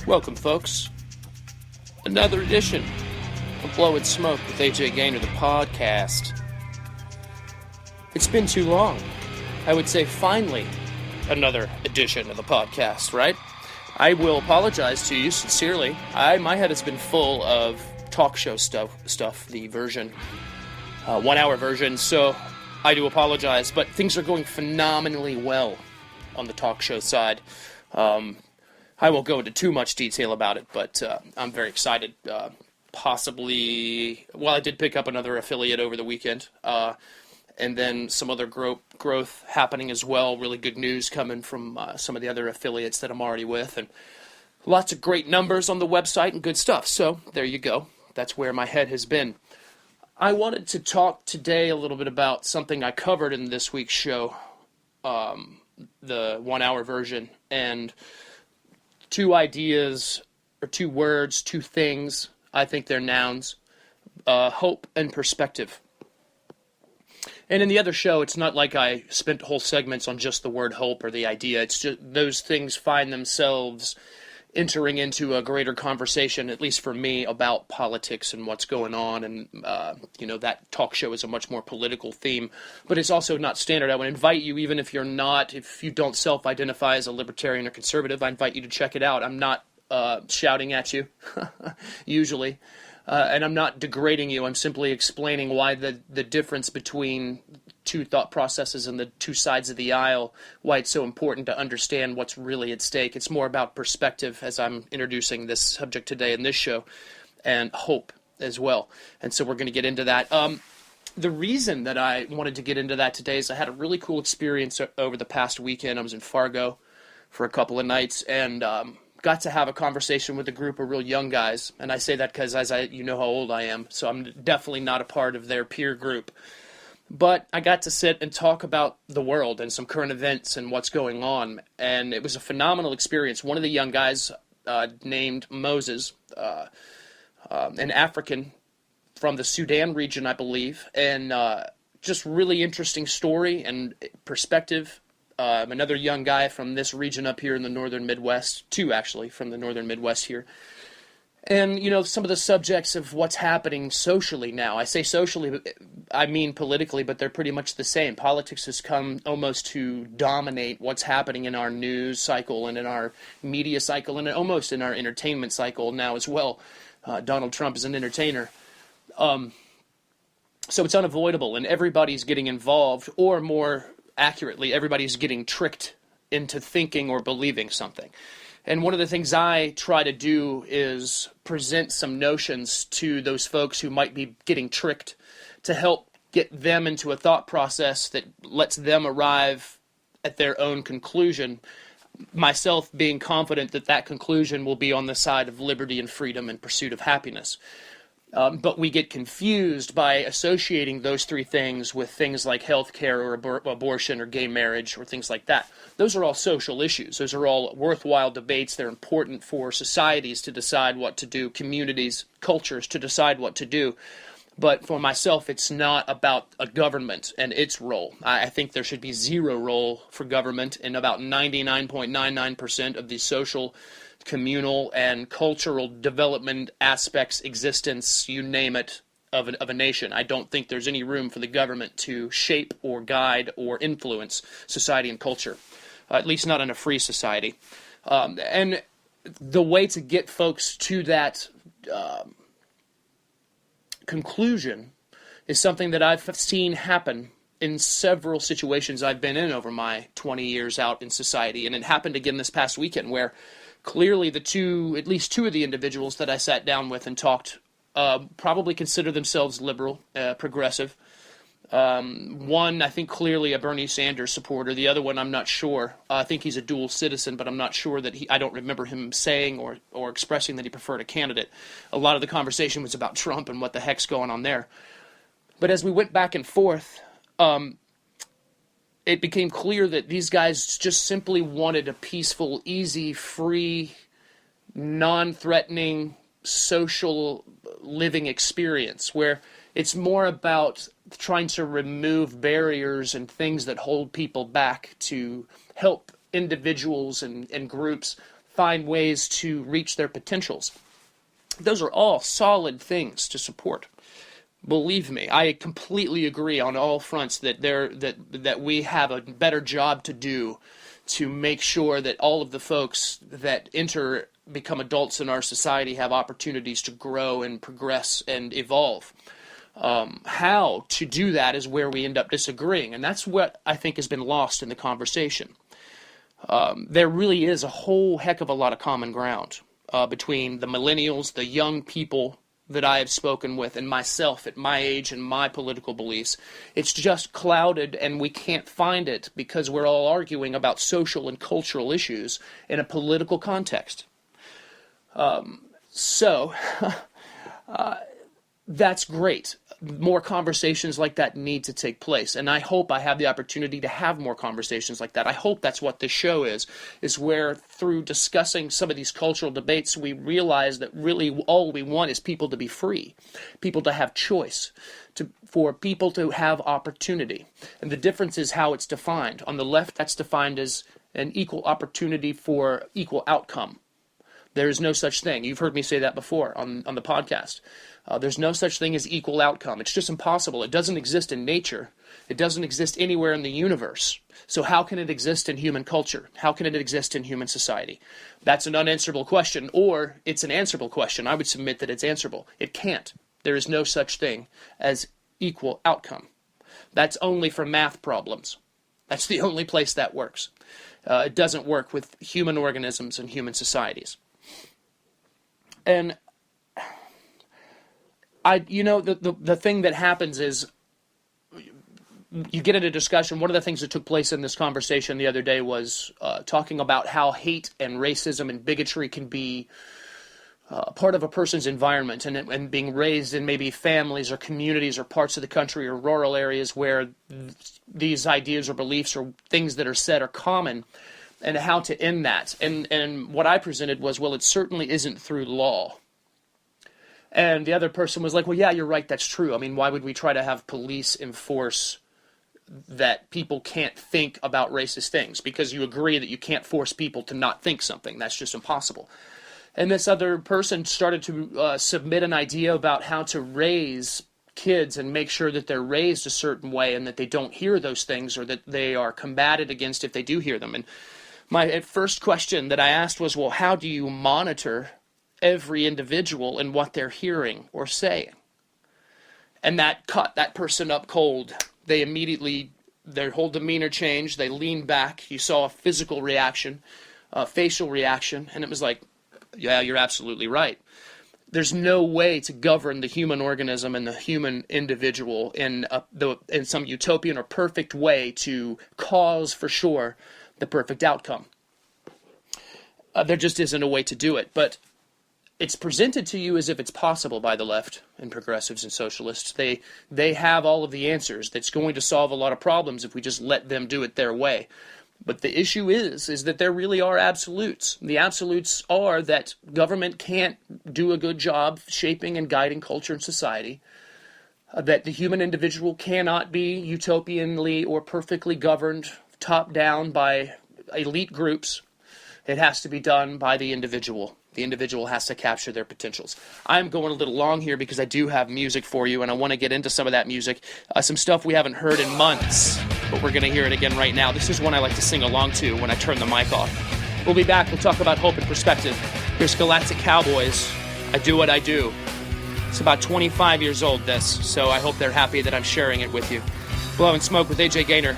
Welcome, folks. Another edition of Blowin'Smoke with AJ Gaynor, the podcast. It's been too long. I would say finally another edition of the podcast, right? I will apologize to you sincerely. My head has been full of talk show stuff, the version, 1 hour version, so I do apologize, but things are going phenomenally well on the talk show side. I won't go into too much detail about it, but I'm very excited. I did pick up another affiliate over the weekend, and then some other growth happening as well. Really good news coming from some of the other affiliates that I'm already with, and lots of great numbers on the website and good stuff. So there you go. That's where my head has been. I wanted to talk today a little bit about something I covered in this week's show, the 1 hour version, and two ideas, or two words, two things, I think they're nouns, hope and perspective. And in the other show, it's not like I spent whole segments on just the word hope or the idea. It's just those things find themselves entering into a greater conversation, at least for me, about politics and what's going on. And, that talk show is a much more political theme. But it's also not standard. I would invite you, even if you don't self-identify as a libertarian or conservative, I invite you to check it out. I'm not shouting at you, usually. And I'm not degrading you. I'm simply explaining why the difference between two thought processes and the two sides of the aisle, why it's so important to understand what's really at stake. It's more about perspective, as I'm introducing this subject today in this show, and hope as well. And so we're going to get into that. The reason that I wanted to get into that today is I had a really cool experience over the past weekend. I was in Fargo for a couple of nights, and got to have a conversation with a group of real young guys. And I say that because you know how old I am, so I'm definitely not a part of their peer group. But I got to sit and talk about the world and some current events and what's going on, and it was a phenomenal experience. One of the young guys named Moses, an African from the Sudan region, I believe, and just really interesting story and perspective. Another young guy from this region up here in the northern Midwest, two actually from the northern Midwest here. And, some of the subjects of what's happening socially now. I say socially, I mean politically, but they're pretty much the same. Politics has come almost to dominate what's happening in our news cycle and in our media cycle and almost in our entertainment cycle now as well. Donald Trump is an entertainer. So it's unavoidable, and everybody's getting involved, or more accurately, everybody's getting tricked into thinking or believing something. And one of the things I try to do is present some notions to those folks who might be getting tricked to help get them into a thought process that lets them arrive at their own conclusion, myself being confident that that conclusion will be on the side of liberty and freedom and pursuit of happiness. But we get confused by associating those three things with things like health care or abortion or gay marriage or things like that. Those are all social issues. Those are all worthwhile debates. They're important for societies to decide what to do, communities, cultures to decide what to do. But for myself, it's not about a government and its role. I think there should be zero role for government in about 99.99% of the social, communal, and cultural development aspects, existence, you name it, of a nation. I don't think there's any room for the government to shape or guide or influence society and culture, at least not in a free society. And the way to get folks to that conclusion is something that I've seen happen in several situations I've been in over my 20 years out in society. And it happened again this past weekend where clearly at least two of the individuals that I sat down with and talked probably consider themselves liberal, progressive. One, I think clearly a Bernie Sanders supporter. The other one, I'm not sure. I think he's a dual citizen, but I'm not sure that I don't remember him saying or expressing that he preferred a candidate. A lot of the conversation was about Trump and what the heck's going on there. But as we went back and forth, it became clear that these guys just simply wanted a peaceful, easy, free, non-threatening social living experience where it's more about trying to remove barriers and things that hold people back to help individuals and groups find ways to reach their potentials. Those are all solid things to support. Believe me, I completely agree on all fronts that we have a better job to do to make sure that all of the folks that become adults in our society have opportunities to grow and progress and evolve. How to do that is where we end up disagreeing, and that's what I think has been lost in the conversation. There really is a whole heck of a lot of common ground between the millennials, the young people that I have spoken with, and myself at my age and my political beliefs. It's just clouded, and we can't find it because we're all arguing about social and cultural issues in a political context. So that's great. More conversations like that need to take place, and I hope I have the opportunity to have more conversations like that. I hope that's what this show is where through discussing some of these cultural debates we realize that really all we want is people to be free, people to have choice, for people to have opportunity. And the difference is how it's defined. On the left, that's defined as an equal opportunity for equal outcome. There is no such thing. You've heard me say that before on the podcast. There's no such thing as equal outcome. It's just impossible. It doesn't exist in nature. It doesn't exist anywhere in the universe. So how can it exist in human culture? How can it exist in human society? That's an unanswerable question, or it's an answerable question. I would submit that it's answerable. It can't. There is no such thing as equal outcome. That's only for math problems. That's the only place that works. It doesn't work with human organisms and human societies. And the thing that happens is you get into discussion. One of the things that took place in this conversation the other day was talking about how hate and racism and bigotry can be part of a person's environment and being raised in maybe families or communities or parts of the country or rural areas where these ideas or beliefs or things that are said are common, and how to end that. And what I presented was, well, it certainly isn't through law. And the other person was like, well, yeah, you're right, that's true. I mean, why would we try to have police enforce that people can't think about racist things? Because you agree that you can't force people to not think something. That's just impossible. And this other person started to submit an idea about how to raise kids and make sure that they're raised a certain way and that they don't hear those things, or that they are combated against if they do hear them. And my first question that I asked was, well, how do you monitor every individual and what they're hearing or saying? And that cut that person up cold. They immediately, their whole demeanor changed. They leaned back. You saw a physical reaction, a facial reaction, and it was like, yeah, you're absolutely right. There's no way to govern the human organism and the human individual in some utopian or perfect way to cause, for sure, the perfect outcome. There just isn't a way to do it. But it's presented to you as if it's possible by the left and progressives and socialists. They have all of the answers. That's going to solve a lot of problems if we just let them do it their way. But the issue is that there really are absolutes. The absolutes are that government can't do a good job shaping and guiding culture and society, that the human individual cannot be utopianly or perfectly governed top-down by elite groups. It has to be done by the individual. The individual has to capture their potentials. I'm going a little long here because I do have music for you, and I want to get into some of that music. Some stuff we haven't heard in months, but we're going to hear it again right now. This is one I like to sing along to when I turn the mic off. We'll be back. We'll talk about hope and perspective. Here's Galactic Cowboys. I Do What I Do. It's about 25 years old, this, so I hope they're happy that I'm sharing it with you. Blowing Smoke with AJ Gaynor.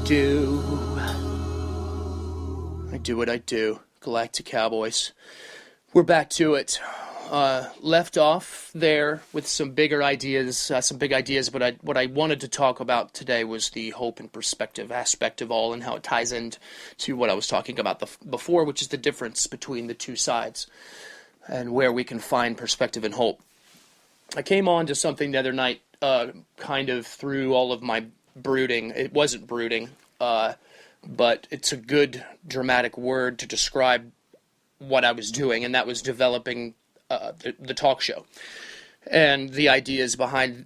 do. I do what I do. Galactic Cowboys. We're back to it. Left off there with some big ideas, but what I wanted to talk about today was the hope and perspective aspect of all and how it ties into what I was talking about before, which is the difference between the two sides and where we can find perspective and hope. I came on to something the other night, kind of through all of my brooding. It wasn't brooding, but it's a good dramatic word to describe what I was doing, and that was developing the talk show and the ideas behind